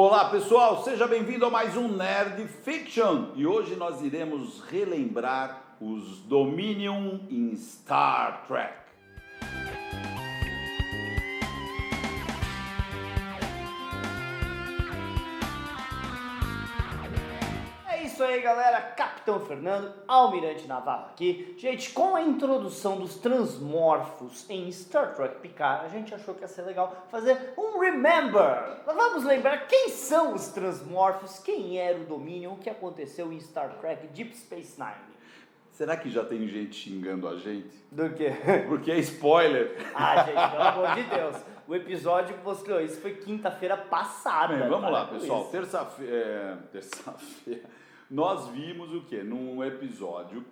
Olá pessoal, seja bem-vindo a mais um Nerd Fiction e hoje nós iremos relembrar os Dominion em Star Trek. É isso aí, galera, Capitão Fernando, Almirante Navarro aqui. Gente, com a introdução dos transmorfos em Star Trek Picard, a gente achou que ia ser legal fazer um Remember. Vamos lembrar quem são os transmorfos, quem era o Dominion, o que aconteceu em Star Trek Deep Space Nine. Será que já tem gente xingando a gente? Do quê? Porque é spoiler. Ah, gente, pelo amor de Deus. O episódio que mostrou isso foi quinta-feira passada. Bem, vamos lá, com pessoal. isso. Terça-feira, nós vimos o quê? No episódio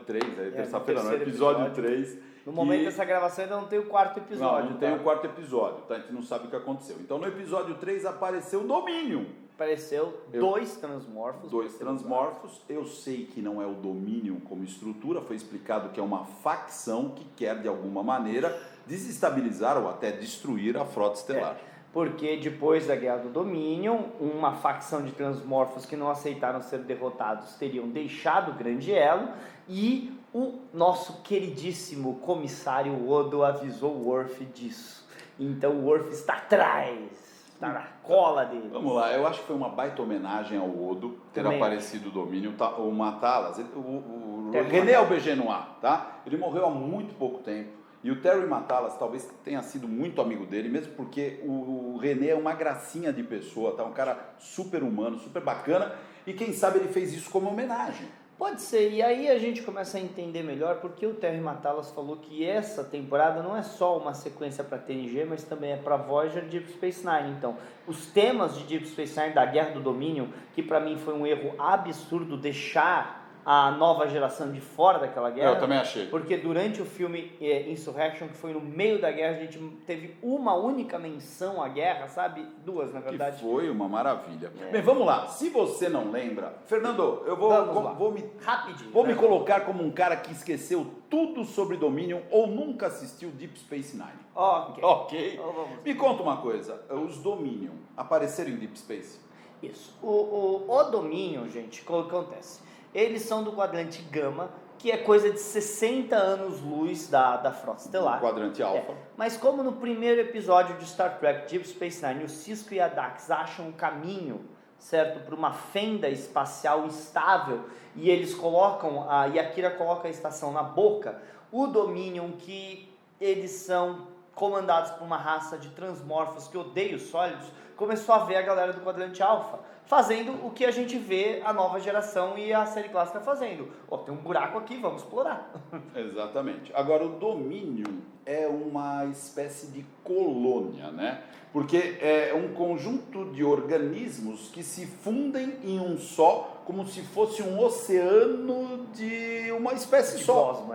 3, terça-feira não, episódio 3. No momento dessa gravação ainda não tem o quarto episódio. Não tem o quarto episódio, tá? A gente não sabe o que aconteceu. Então no episódio 3 apareceu o Dominion. Apareceu dois transmorfos. Dois transmorfos. Eu sei que não é o Dominion como estrutura, foi explicado que é uma facção que quer de alguma maneira desestabilizar ou até destruir a frota estelar. Porque depois da Guerra do Dominion, uma facção de transmorfos que não aceitaram ser derrotados teriam deixado o Grande Elo e o nosso queridíssimo comissário Odo avisou o Worf disso. Então o Worf está atrás. Tá na cola dele. Vamos lá, eu acho que foi uma baita homenagem ao Odo ter Também aparecido o Domínio, o Matalas, o René Aubergenois, tá? Ele morreu há muito pouco tempo e o Terry Matalas talvez tenha sido muito amigo dele, mesmo porque o René é uma gracinha de pessoa, tá? Um cara super humano, super bacana e quem sabe ele fez isso como homenagem. Pode ser, e aí a gente começa a entender melhor porque o Terry Matalas falou que essa temporada não é só uma sequência para TNG, mas também é para Voyager e Deep Space Nine. Então, os temas de Deep Space Nine, da Guerra do Dominion, que para mim foi um erro absurdo deixar a nova geração de fora daquela guerra. Eu também achei. Porque durante o filme Insurrection, que foi no meio da guerra, a gente teve uma única menção à guerra, sabe? Duas, na verdade. Que foi uma maravilha. Bem, vamos lá. Se você não lembra, Fernando, eu vou me colocar como um cara que esqueceu tudo sobre Dominion ou nunca assistiu Deep Space Nine. Ok. Então, vamos. Me conta uma coisa. Os Dominion apareceram em Deep Space? Isso. O Dominion, gente, o que acontece? Eles são do quadrante Gama, que é coisa de 60 anos-luz da frota estelar. O quadrante Alpha. Mas como no primeiro episódio de Star Trek Deep Space Nine, o Sisko e a Dax acham um caminho, certo, para uma fenda espacial estável, e eles colocam, e a Kira coloca a estação na boca, o Dominion, que eles são comandados por uma raça de transmorfos que odeia os sólidos, começou a ver a galera do quadrante Alpha fazendo o que a gente vê a nova geração e a série clássica fazendo. Tem um buraco aqui, vamos explorar. Exatamente. Agora, o Dominion é uma espécie de colônia, né? Porque é um conjunto de organismos que se fundem em um só, como se fosse um oceano de uma espécie só. Cosmo,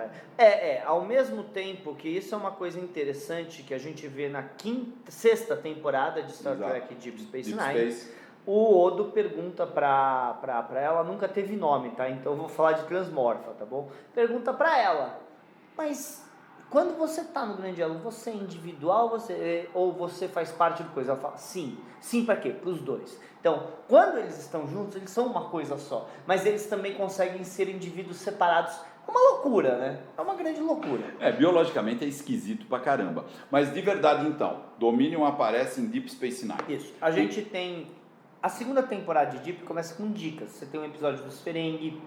ao mesmo tempo que isso é uma coisa interessante que a gente vê na sexta temporada de Star Trek Deep Space Nine. O Odo pergunta pra ela, nunca teve nome, tá? Então eu vou falar de transmorfa, tá bom? Pergunta pra ela, mas quando você tá no Grande Elo, você é individual ou você faz parte de coisa? Ela fala, sim. Sim pra quê? Pros dois. Então, quando eles estão juntos, eles são uma coisa só, mas eles também conseguem ser indivíduos separados. É uma loucura, né? É uma grande loucura. Biologicamente é esquisito pra caramba. Mas de verdade, então, Dominion aparece em Deep Space Nine. Isso. A gente tem... A segunda temporada de Deep começa com dicas. Você tem um episódio dos Ferengi,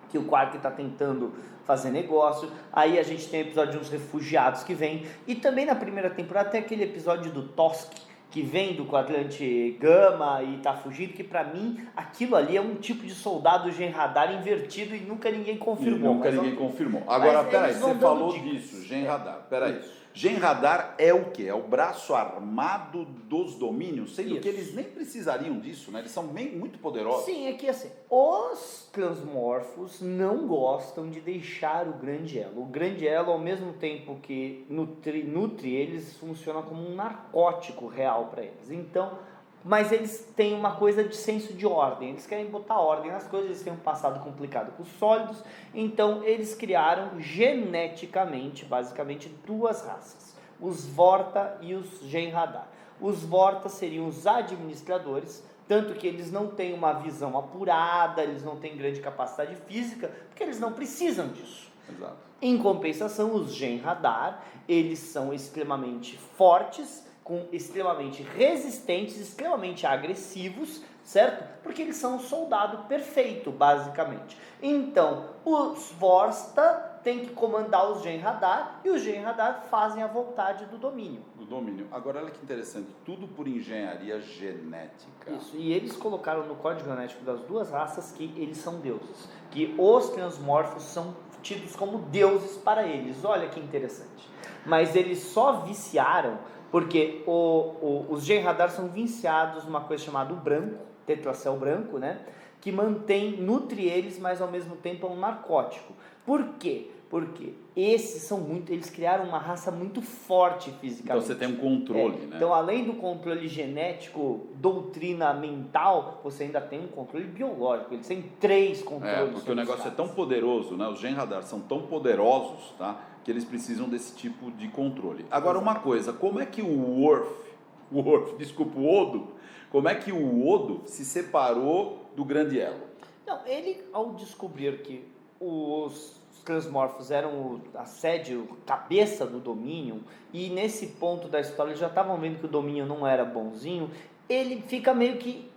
que o Quark está tentando fazer negócio. Aí a gente tem o episódio de uns refugiados que vêm. E também na primeira temporada tem aquele episódio do Tosk, que vem do quadrante Gama e tá fugindo, que pra mim aquilo ali é um tipo de soldado Gen Radar invertido e nunca ninguém confirmou. Confirmou. Agora, peraí, você falou dicas. Disso, Gen Radar. Peraí. Gen Radar é o quê? É o braço armado dos Domínios, sendo que eles nem precisariam disso, né? Eles são muito poderosos. Sim, é que assim, os transmorfos não gostam de deixar o Grande Elo. O Grande Elo, ao mesmo tempo que nutre eles, funciona como um narcótico real para eles. Então, mas eles têm uma coisa de senso de ordem, eles querem botar ordem nas coisas, eles têm um passado complicado com os sólidos, então eles criaram geneticamente, basicamente, duas raças, os Vorta e os Gen Radar. Os Vorta seriam os administradores, tanto que eles não têm uma visão apurada, eles não têm grande capacidade física, porque eles não precisam disso. Exato. Em compensação, os Jem'Hadar, eles são extremamente fortes, extremamente resistentes, extremamente agressivos, certo? Porque eles são um soldado perfeito, basicamente. Então, os Vorta têm que comandar os Jem'Hadar, e os Jem'Hadar fazem a vontade do domínio. Do domínio. Agora, olha que interessante, tudo por engenharia genética. Isso, e eles colocaram no código genético das duas raças que eles são deuses, que os transmorfos são tidos como deuses para eles. Olha que interessante. Mas eles só viciaram porque os Jem'Hadar são viciados numa coisa chamada o branco, tetracel branco, né? Que nutre eles, mas ao mesmo tempo é um narcótico. Por quê? Porque eles criaram uma raça muito forte fisicamente. Então você tem um controle, né? Então, além do controle genético, doutrina mental, você ainda tem um controle biológico. Eles têm 3 controles. Porque o negócio é tão poderoso, né? Os Jem'Hadar são tão poderosos, tá? Que eles precisam desse tipo de controle. Agora, uma coisa, como é que o Odo, como é que o Odo se separou do Grande Elo? Não, ele, ao descobrir que os transmorfos eram a sede, a cabeça do Dominion, e nesse ponto da história eles já estavam vendo que o Dominion não era bonzinho, ele fica meio que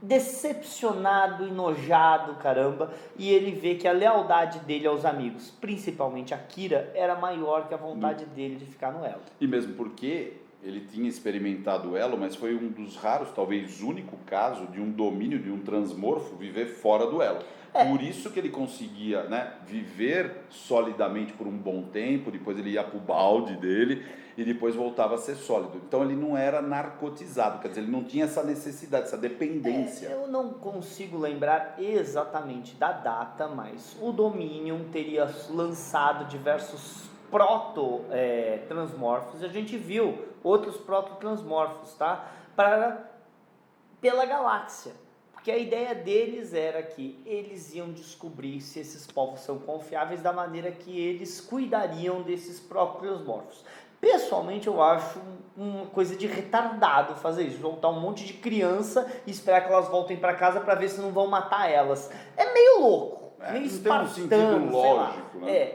decepcionado, enojado, caramba, e ele vê que a lealdade dele aos amigos, principalmente a Kira, era maior que a vontade dele de ficar no Elo. E mesmo porque ele tinha experimentado o Elo, mas foi um dos raros, talvez único caso de um domínio de um transmorfo viver fora do Elo. Por isso que ele conseguia, né, viver solidamente por um bom tempo, depois ele ia para o balde dele e depois voltava a ser sólido. Então ele não era narcotizado, quer dizer, ele não tinha essa necessidade, essa dependência. Eu não consigo lembrar exatamente da data, mas o Dominion teria lançado diversos proto-transmorfos, e a gente viu outros proto-transmorfos, tá? Pela galáxia. Porque a ideia deles era que eles iam descobrir se esses povos são confiáveis da maneira que eles cuidariam desses próprios morfos. Pessoalmente, eu acho uma coisa de retardado fazer isso, juntar um monte de criança e esperar que elas voltem para casa para ver se não vão matar elas. É meio louco, meio espartano, tem um sentido lógico, né?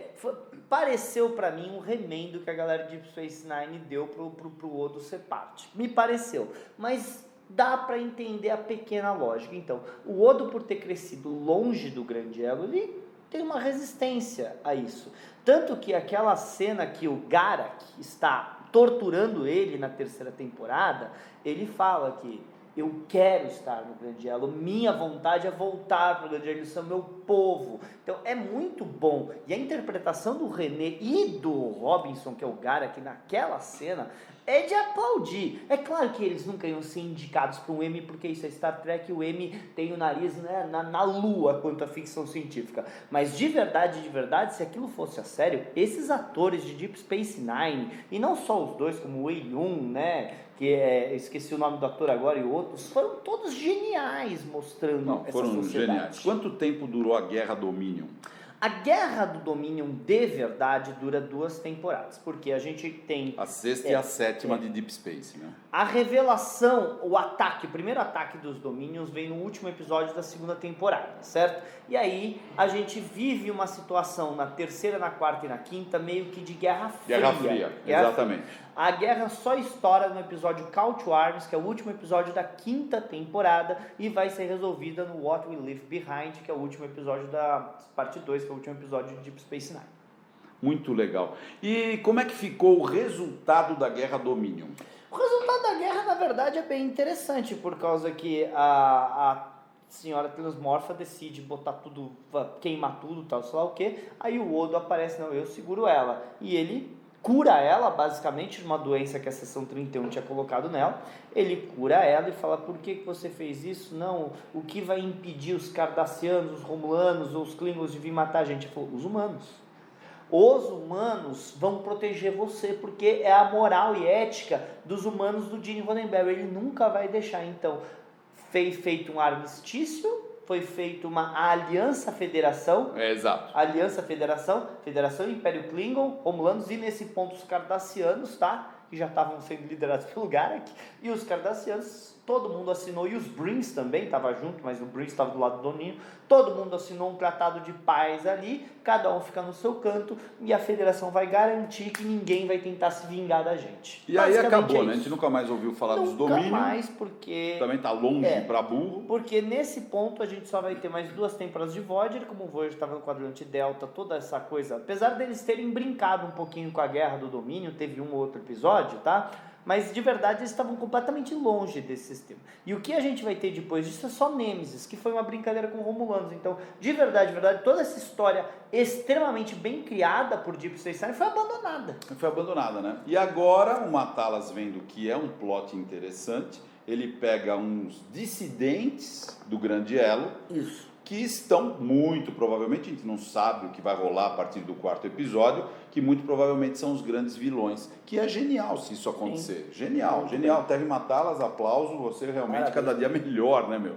Pareceu para mim um remendo que a galera de Deep Space Nine deu pro Odo ser parte. Me pareceu, mas dá para entender a pequena lógica. Então, o Odo, por ter crescido longe do Grande Elo, ele tem uma resistência a isso. Tanto que aquela cena que o Garak está torturando ele na 3ª temporada, ele fala que eu quero estar no Grande Elo, minha vontade é voltar para o Grande Elo, eles são meu povo. Então é muito bom. E a interpretação do René e do Robinson, que é o Garak, naquela cena, é de aplaudir. É claro que eles nunca iam ser indicados para um Emmy, porque isso é Star Trek, o Emmy tem o nariz, né, na lua quanto à ficção científica. Mas de verdade, se aquilo fosse a sério, esses atores de Deep Space Nine, e não só os dois, como o Wei-Yun, né, esqueci o nome do ator agora, e outros, foram todos geniais mostrando essa sociedade. Geniais. Quanto tempo durou a Guerra Dominion? A Guerra do Dominion de verdade dura 2 temporadas, porque a gente tem a 6ª e a 7ª de Deep Space, né? A revelação, o primeiro ataque dos Dominions vem no último episódio da 2ª temporada, certo? E aí a gente vive uma situação na 3ª, na 4ª e na 5ª meio que de Guerra Fria. Guerra Fria, exatamente. A guerra só estoura no episódio Call to Arms, que é o último episódio da 5ª temporada, e vai ser resolvida no What We Leave Behind, que é o último episódio da parte 2, que é o último episódio de Deep Space Nine. Muito legal. E como é que ficou o resultado da Guerra Dominion? O resultado da guerra, na verdade, é bem interessante, por causa que a senhora transmorfa decide botar tudo, queimar tudo, tal, sei lá o que. Aí o Odo aparece, não, eu seguro ela. E ele cura ela, basicamente, de uma doença que a Seção 31 tinha colocado nela. Ele cura ela e fala, por que você fez isso? Não, o que vai impedir os Cardassianos, os Romulanos ou os Klingons de vir matar a gente? Ele falou, os humanos. Os humanos vão proteger você, porque é a moral e ética dos humanos do Gene Roddenberry. Ele nunca vai deixar. Então, foi feito um armistício, foi feita uma aliança-federação. Exato. Aliança-federação, Federação Império Klingon, Romulanos, e nesse ponto os Cardassianos, tá? que já estavam sendo liderados pelo Garak, e os Cardassianos, todo mundo assinou, e os Brins também, estava junto, mas o Brins estava do lado do domínio, todo mundo assinou um tratado de paz ali, cada um fica no seu canto, e a Federação vai garantir que ninguém vai tentar se vingar da gente. E aí acabou, né? A gente nunca mais ouviu falar dos domínios. Nunca mais, porque... Também está longe para burro. Porque nesse ponto a gente só vai ter mais 2 temporadas de Voyager, como o Voyager estava no quadrante Delta, toda essa coisa, apesar deles terem brincado um pouquinho com a Guerra do Domínio, teve um ou outro episódio, tá? Mas de verdade eles estavam completamente longe desse sistema. E o que a gente vai ter depois disso é só Nemesis, que foi uma brincadeira com Romulanos. Então, de verdade, toda essa história extremamente bem criada por Deep Space Nine foi abandonada. Foi abandonada, né? E agora o Matalas, vendo que é um plot interessante, ele pega uns dissidentes do Grande Elo. Isso. Que estão muito provavelmente, a gente não sabe o que vai rolar a partir do 4º episódio, que muito provavelmente são os grandes vilões, que é genial se isso acontecer. Sim. Genial. Terry Matalas, aplauso, você realmente cada dia melhor, né, meu?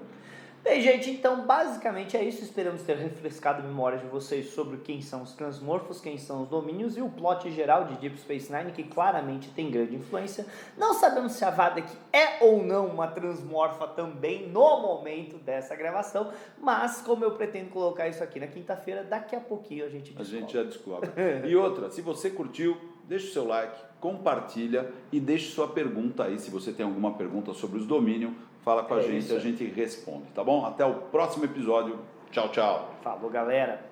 Bem, gente, então basicamente é isso. Esperamos ter refrescado a memória de vocês sobre quem são os transmorfos, quem são os domínios e o plot geral de Deep Space Nine, que claramente tem grande influência. Não sabemos se a Vardek é ou não uma transmorfa também no momento dessa gravação, mas como eu pretendo colocar isso aqui na quinta-feira, daqui a pouquinho a gente descobre. A gente já descobre. E outra, se você curtiu, deixa o seu like, compartilha e deixe sua pergunta aí, se você tem alguma pergunta sobre os domínios, fala com a gente responde, tá bom? Até o próximo episódio. Tchau, tchau. Falou, galera.